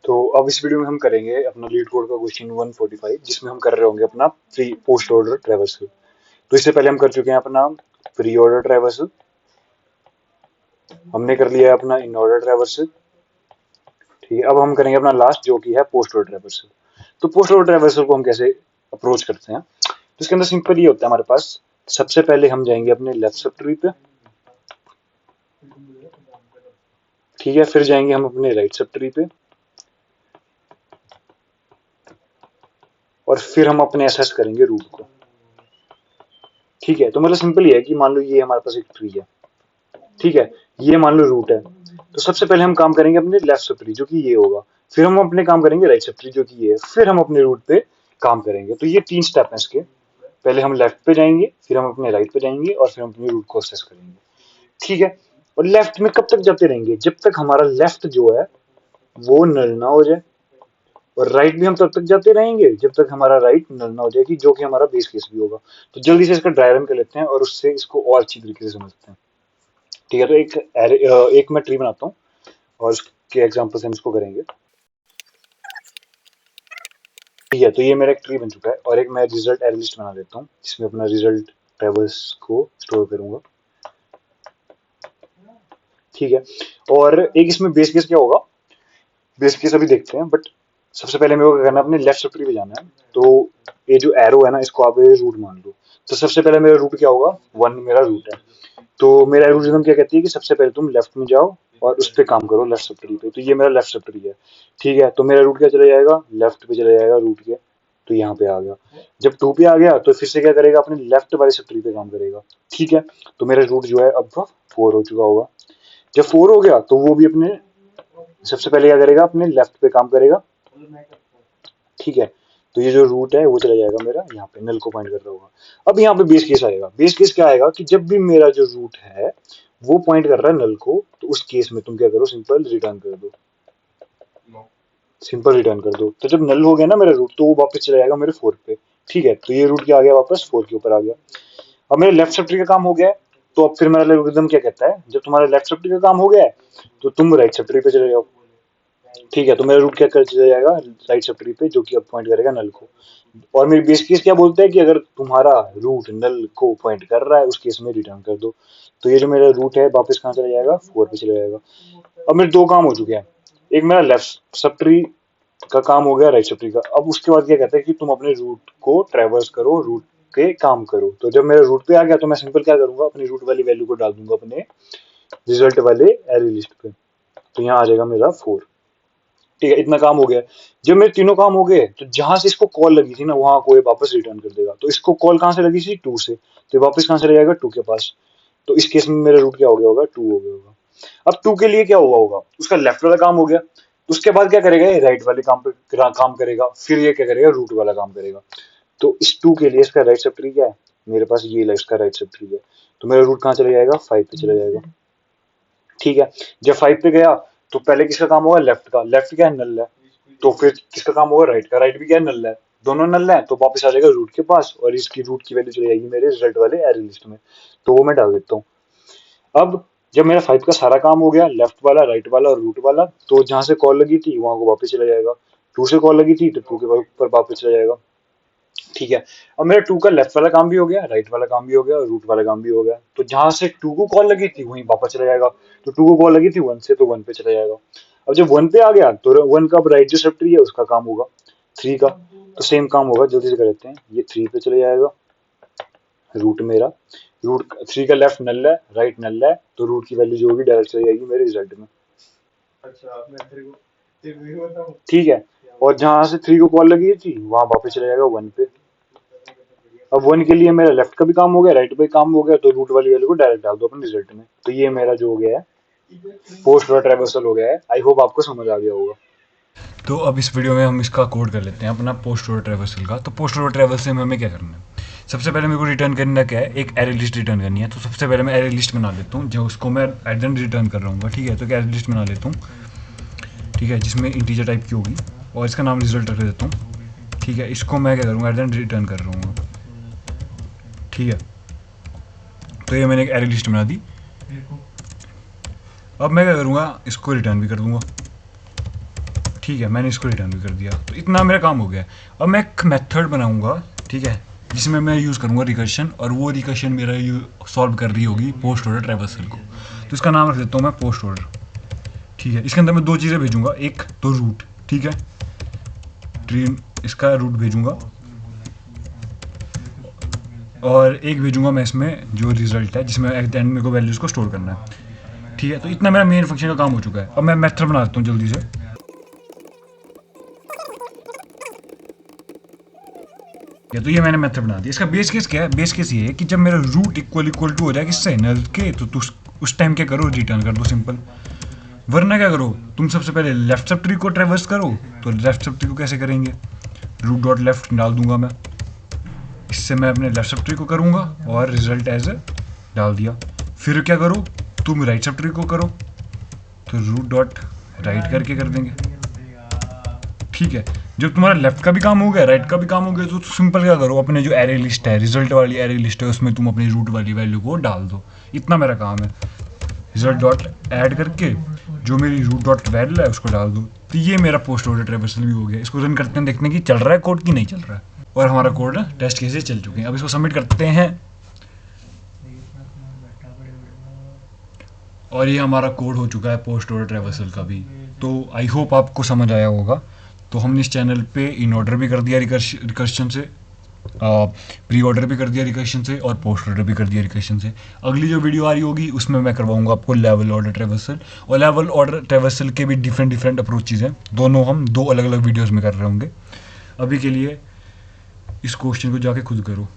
तो अब इस वीडियो में हम करेंगे अपना लीड कोड का क्वेश्चन 145, जिसमें हम कर रहे होंगे अपना प्री पोस्ट ऑर्डर ट्रैवर्सल। तो इससे पहले हम कर चुके हैं अपना प्री ऑर्डर ट्रैवर्सल, हमने कर लिया है अपना इन ऑर्डर ट्रैवर्सल। ठीक है, अब हम करेंगे अपना लास्ट जो कि है पोस्ट ऑर्डर ट्रैवर्सल। तो पोस्ट ऑर्डर ट्रैवर्सल को हम कैसे अप्रोच करते हैं, तो इसके अंदर सिंपल ये होता है हमारे पास। सबसे पहले हम जाएंगे अपने लेफ्ट सब ट्री पे, ठीक है, फिर जाएंगे हम अपने राइट सब ट्री पे, और फिर हम अपने एसेस करेंगे रूट को। ठीक है, तो मतलब सिंपल ये है कि मान लो ये हमारे पास एक ट्री है, ठीक है, ये मान लो रूट है। तो सबसे पहले हम काम करेंगे अपने लेफ्ट सब ट्री जो कि ये होगा, फिर हम अपने काम करेंगे राइट सब ट्री जो कि ये है, फिर हम अपने रूट पे काम करेंगे। तो ये 3 स्टेप हैं इसके। पहले हम लेफ्ट पे जाएंगे, फिर हम अपने राइट पे जाएंगे, और फिर हम अपने रूट को असेस करेंगे। ठीक है, और लेफ्ट में कब तक जाते रहेंगे, जब तक हमारा लेफ्ट जो है वो नल ना हो जाए, और राइट भी हम तब तक जाते रहेंगे जब तक हमारा राइट नल ना हो जाएगी, जो कि हमारा बेस केस भी होगा। तो जल्दी से इसका ड्राई रन कर लेते हैं और उससे इसको और अच्छी तरीके से समझते हैं। ठीक है, तो एक मैं ट्री बनाता हूँ और उसके एग्जांपल से हम इसको करेंगे। ठीक है, तो ये मेरा एक ट्री बन चुका है, और एक मैं रिजल्ट एरे लिस्ट बना लेता हूँ जिसमें अपना रिजल्ट ट्रेवल्स को स्टोर करूंगा। ठीक है, और एक इसमें बेस केस क्या होगा, बेस केस अभी देखते हैं, बट सबसे पहले मेरे को क्या करना है, अपने लेफ्ट सब ट्री पे जाना है। तो ये जो एरो है ना, इसको आप रूट मान लो। तो सबसे पहले मेरा रूट क्या होगा, 1 मेरा रूट है। तो मेरा एल्गोरिथम क्या कहती है कि सबसे पहले तुम लेफ्ट में जाओ और उस पे काम करो, लेफ्ट सब ट्री पे। तो ये मेरा लेफ्ट सब ट्री है। ठीक है, तो मेरा रूट क्या चला जाएगा, लेफ्ट पे चला जाएगा रूट के। तो यहाँ पे आ गया। जब 2 पे आ गया तो फिर से क्या करेगा, अपने लेफ्ट वाले सब ट्री पे काम करेगा। ठीक है, तो मेरा रूट जो है अब 4 हो चुका होगा। जब 4 हो गया तो वो भी अपने सबसे पहले क्या करेगा, अपने लेफ्ट पे काम करेगा। ठीक है, तो ये जो रूट है वो चला जाएगा मेरा यहाँ पे, नल को पॉइंट कर रहा होगा। अब यहाँ पे बेस केस आएगा। बेस केस क्या आएगा कि जब भी मेरा जो रूट है वो पॉइंट कर रहा है नल को, तो उस केस में तुम क्या करो, सिंपल रिटर्न कर दो। सिंपल रिटर्न कर दो। तो जब नल हो गया ना मेरा रूट, तो वो वापस चला जाएगा मेरे 4 पे। ठीक है, तो ये रूट क्या आ गया, वापस 4 के ऊपर आ गया। अब मेरे लेफ्ट सब ट्री का काम हो गया है। तो अब फिर मेरा एल्गोरिथम क्या कहता है, जब तुम्हारा लेफ्ट सब ट्री का काम हो गया है तो तुम राइट सब ट्री पे चले जाओ। ठीक है, तो मेरा रूट क्या कर चला जाएगा, राइट सब ट्री पे, जो कि अब पॉइंट करेगा नल को। और मेरी बेस केस क्या बोलता है कि अगर तुम्हारा रूट नल को पॉइंट कर रहा है, उस केस में रिटर्न कर दो। तो ये जो मेरा रूट है वापस कहाँ चला जाएगा, 4 पे चला जाएगा। अब मेरे 2 काम हो चुके हैं। एक मेरा लेफ्ट सब ट्री का काम हो गया, राइट सब ट्री का। अब उसके बाद क्या कहता है कि तुम अपने रूट को ट्रेवर्स करो, रूट के काम करो। तो जब मेरा रूट पे आ गया तो मैं सिंपल क्या करूंगा, अपनी रूट वाली वैल्यू को डाल दूंगा अपने रिजल्ट वाले एरे लिस्ट पे। तो यहाँ आ जाएगा मेरा 4। ठीक है, इतना काम हो गया। जब मेरे तीनों काम हो गए तो जहां से इसको कॉल लगी थी ना, वहां को ये वापस रिटर्न कर देगा। तो इसको कॉल कहां से लगी थी, 2 से, तो ये वापस कहां से जाएगा, 2 के पास। तो इस केस में मेरा रूट क्या हो गया होगा, 2 हो गया होगा। अब 2 के लिए क्या हुआ होगा, उसका लेफ्ट वाला काम हो गया। तो उसके बाद क्या करेगा, ये राइट वाले काम पे काम करेगा, फिर ये क्या करेगा, रूट वाला काम करेगा। तो इस 2 के लिए इसका राइट सब ट्री क्या है, मेरे पास ये इसका राइट सब ट्री है। तो मेरा रूट कहाँ चला जाएगा, 5 पे चला जाएगा। ठीक है, जब 5 पे गया तो पहले किसका काम होगा, लेफ्ट का। लेफ्ट क्या है, नल है। तो फिर किसका काम होगा, राइट का। राइट भी क्या है, नल है। दोनों नल है, तो वापस आ जाएगा रूट के पास, और इसकी रूट की वैल्यू चली जाएगी मेरे रिजल्ट वाले एरे लिस्ट में। तो वो मैं डाल देता हूँ। अब जब मेरा 5 का सारा काम हो गया, लेफ्ट वाला, राइट वाला और रूट वाला, तो जहां से कॉल लगी थी वहां को वापस चला जाएगा। 2 से कॉल लगी थी तो 2 के ऊपर वापस चला जाएगा। ठीक है, अब मेरा 2 का लेफ्ट वाला काम भी हो गया, राइट वाला काम भी हो गया, और रूट वाला काम भी हो गया। तो जहां से 2 को कॉल लगी थी वहीं वापस चला जाएगा। तो 2 को कॉल लगी थी 1 से, तो 1 पे चला जाएगा। अब जब 1 पे आ गया तो 1 का राइट जो सब ट्री है उसका काम होगा 3 का। तो सेम काम होगा, जल्दी से कर लेते हैं। ये 3 पे चले जाएगा रूट मेरा। रूट 3 का लेफ्ट नल है, राइट नल है, तो रूट की वैल्यू जो होगी डायरेक्ट चली जाएगी मेरे रिजल्ट में। ठीक है, और जहां से 3 को कॉल लगी थी वहां वापस चला जाएगा 1 पे। अब 1 के लिए मेरा लेफ्ट का भी काम हो गया, राइट पे काम हो गया, तो रूट वाली वैल्यू को डायरेक्ट डाल दो अपने रिजल्ट में। तो ये मेरा जो हो गया है, पोस्ट और ट्रेवर्सल हो गया है। आई होप आपको समझ आ गया होगा। तो अब इस वीडियो में हम इसका कोड कर लेते हैं अपना पोस्ट और ट्रैवर्सल का। तो पोस्ट और ट्रैवर्सल में हमें क्या करना है, सबसे पहले मेरे को रिटर्न करना क्या है, एक एरे लिस्ट रिटर्न करनी है। तो सबसे पहले मैं एरे लिस्ट बना लेता हूँ, जो उसको मैं एडेंट रिटर्न कर रहा हूँ। ठीक है, तो एक एरे लिस्ट बना लेता हूँ, ठीक है, जिसमें इंटीजर टाइप की होगी, और इसका नाम रिजल्ट रख देता हूँ। ठीक है, इसको मैं क्या करूँगा, एडेंट रिटर्न कर रहा हूँ। ठीक है, तो ये मैंने एक एरे लिस्ट बना दी। अब मैं क्या करूँगा, इसको रिटर्न भी कर दूँगा। ठीक है, मैंने इसको रिटर्न भी कर दिया। तो इतना मेरा काम हो गया। अब मैं एक मेथड बनाऊंगा, ठीक है, जिसमें मैं यूज़ करूंगा रिकर्शन, और वो रिकर्शन मेरा सॉल्व कर रही होगी पोस्ट ऑर्डर ट्रैवर्सल को। तो इसका नाम रख देता हूँ मैं पोस्ट ऑर्डर, ठीक है। इसके अंदर मैं दो चीज़ें भेजूंगा, एक तो रूट, ठीक है, ट्रेन इसका रूट भेजूंगा, और एक भेजूंगा मैं इसमें जो रिजल्ट है, जिसमें एट द एंड मेरे को वैल्यूज़ को स्टोर करना है, ठीक है। तो इतना मेरा मेन फंक्शन का काम हो चुका है। अब मैं मेथड बना देता हूँ जल्दी से। तो ये मैंने मेथड बना दिया। इसका बेस केस क्या है? बेस केस ये है कि जब मेरा रूट इक्वल टू हो जाए किससे, नल के, तो उस टाइम क्या करो, रिटर्न कर दो, सिंपल। वरना क्या करो, तुम सबसे पहले लेफ्ट सब ट्री को ट्रेवर्स करो। तो लेफ्ट सब ट्री को कैसे करेंगे, रूट डॉट लेफ्ट डाल दूंगा मैं, इससे मैं अपने लेफ्ट सब ट्री को करूँगा और रिजल्ट एज ए डाल दिया। फिर क्या करो, तुम राइट सब ट्री को करो, तो रूट डॉट राइट करके कर देंगे, ठीक है। जब तुम्हारा लेफ्ट का भी काम हो गया, राइट का भी काम हो गया, तो सिंपल क्या करो, अपने जो एरे लिस्ट है, रिजल्ट वाली एरे लिस्ट है, उसमें तुम अपनी रूट वाली वैल्यू को डाल दो। इतना मेरा काम है। रिजल्ट डॉट ऐड करके जो मेरी रूट डॉट वैल्यू है उसको डाल दो। तो ये मेरा पोस्ट ऑर्डर ट्रैवर्सल भी हो गया। इसको रन करते हैं, देखते हैं कि चल रहा है कोड कि नहीं चल रहा है। और हमारा कोड टेस्ट केस चल चुके हैं। अब इसको सबमिट करते हैं, और ये हमारा कोड हो चुका है पोस्ट ऑर्डर ट्रैवर्सल का भी। तो आई होप आपको समझ आया होगा। तो हमने इस चैनल पे इन ऑर्डर भी कर दिया रिकर्शन से, प्री ऑर्डर भी कर दिया रिकर्शन से, और पोस्ट ऑर्डर भी कर दिया रिकर्शन से। अगली जो वीडियो आ रही होगी उसमें मैं करवाऊंगा आपको लेवल ऑर्डर ट्रैवर्सल। और लेवल ऑर्डर ट्रैवर्सल के भी डिफरेंट अप्रोचेज हैं, दोनों हम दो अलग अलग वीडियोज़ में कर रहे होंगे। अभी के लिए इस क्वेश्चन को जाके खुद करो।